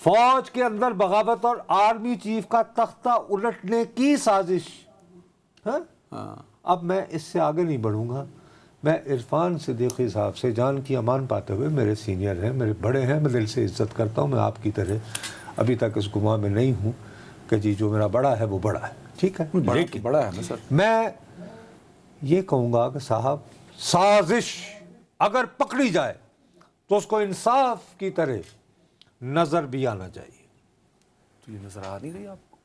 فوج کے اندر بغاوت اور آرمی چیف کا تختہ الٹنے کی سازش. اب میں اس سے آگے نہیں بڑھوں گا. میں عرفان صدیقی صاحب سے جان کی امان پاتے ہوئے، میرے سینئر ہیں، میرے بڑے ہیں، میں دل سے عزت کرتا ہوں. میں آپ کی طرح ابھی تک اس گمان میں نہیں ہوں کہ جی جو میرا بڑا ہے وہ بڑا ہے. ٹھیک ہے، بڑا ہے سر. میں یہ کہوں گا کہ صاحب سازش اگر پکڑی جائے تو اس کو انصاف کی طرح نظر بھی آنا چاہیے. تو یہ نظر آ نہیں رہی آپ کو؟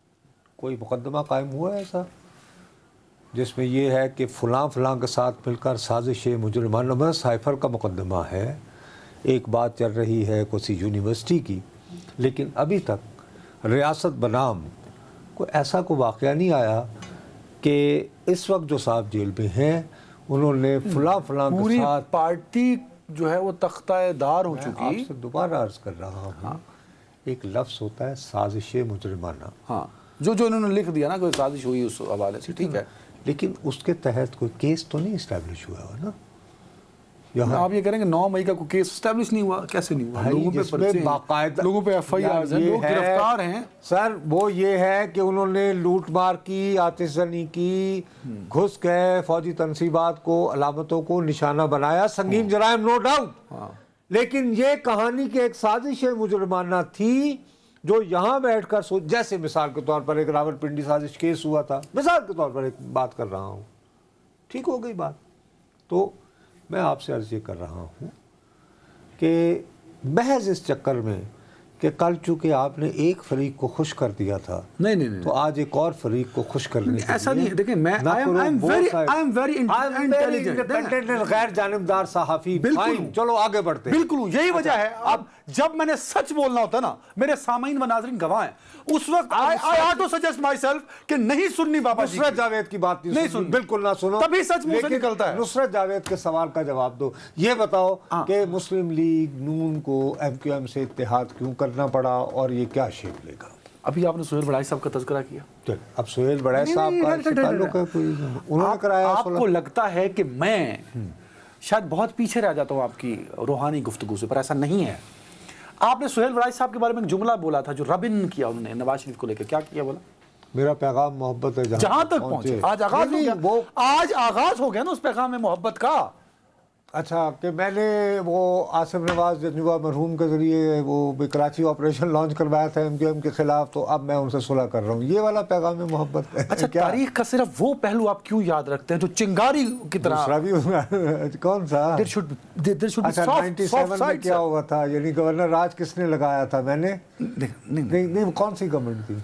کوئی مقدمہ قائم ہوا ہے ایسا جس میں یہ ہے کہ فلاں فلاں کے ساتھ مل کر سازش مجرمانہ میں سائفر کا مقدمہ ہے؟ ایک بات چل رہی ہے کسی یونیورسٹی کی، لیکن ابھی تک ریاست بنام کوئی ایسا کوئی واقعہ نہیں آیا کہ اس وقت جو صاحب جیل میں ہیں انہوں نے فلاں فلاں کے پوری ساتھ. پارٹی جو ہے وہ تختہ دار ہو آپ چکی. سے دوبارہ عرض کر رہا ہوں، ایک لفظ ہوتا ہے سازش مجرمانہ. ہاں، جو انہوں نے لکھ دیا نا کوئی سازش ہوئی اس حوالے سے، ٹھیک ہے، لیکن اس کے تحت کوئی کیس تو نہیں اسٹیبلش ہوا نا. آپ یہ کریں کہ 9 مئی کا کوئی کیس اسٹیبلش نہیں ہوا؟ کیسے نہیں ہوا؟ لوگوں پہ پرچے ہیں، لوگوں پہ ایف آئی آرز ہیں، لوگ گرفتار ہیں. سر وہ یہ ہے کہ انہوں نے لوٹ مار کی، آتش زنی کی، گھس گئے، فوجی تنصیبات کو، علامتوں کو نشانہ بنایا، سنگین جرائم نو ڈاؤٹ. لیکن یہ کہانی کہ ایک سازش مجرمانہ تھی جو یہاں بیٹھ کر جیسے مثال کے طور پر ایک راولپنڈی سازش کیس ہوا تھا، مثال کے طور پر ایک بات کر رہا ہوں، ٹھیک ہو گئی بات. تو میں آپ سے عرض یہ کر رہا ہوں کہ محض اس چکر میں کہ کل چونکہ آپ نے ایک فریق کو خوش کر دیا تھا، نہیں تو آج ایک اور فریق کو خوش کرنے کے لیے ایسا نہیں ہے. دیکھیں میں غیر جانبدار صحافی. چلو آگے بڑھتے ہیں. بالکل یہی وجہ ہے. اب جب میں نے سچ بولنا ہوتا نا، میرے سامعین و ناظرین گواہ ہیں، اس وقت I had to suggest myself کہ نہیں سننی بابا جی نصرت جاوید کی بات نہیں سننی، بالکل نہ سنو، تبھی سچ منہ سے نکلتا ہے. نصرت جاوید کے سوال کا جواب دو. یہ بتاؤ کہ مسلم لیگ نون کو ایم کیو ایم سے اتحاد کیوں کرنا پڑا اور یہ کیا شیپ لے گا؟ ابھی آپ نے سہیل بڑائی صاحب کا تذکرہ کیا. اب سہیل بڑائی صاحب کا تعلق ہے کوئی؟ انہوں نے کرایا. آپ کو لگتا ہے کہ میں شاید بہت پیچھے رہ جاتا ہوں آپ کی روحانی گفتگو سے، پر ایسا نہیں ہے. آپ نے سہیل بڑائی صاحب کے بارے میں ایک جملہ بولا تھا جو ربن کیا انہوں نے نواز شریف کو لے کے. کیا کیا بولا؟ میرا پیغام محبت ہے جہاں تک پہنچے. آج آغاز ہو گیا، آج آغاز ہو گیا نا اس پیغام میں محبت کا. اچھا کہ میں نے وہ آصف نواز جنجوا مرحوم کے ذریعے وہ کراچی آپریشن لانچ کروایا تھا ایم کیو ایم کے خلاف، تو اب میں ان سے صلح کر رہا ہوں، یہ والا پیغام محبت ہے. اچھا تاریخ کا صرف وہ پہلو آپ کیوں یاد رکھتے ہیں جو چنگاری کی طرح؟ کون سا؟ اچھا 97 میں کیا ہوا تھا، یعنی گورنر راج کس نے لگایا تھا؟ میں نے نہیں، کون سی گورنمنٹ تھی؟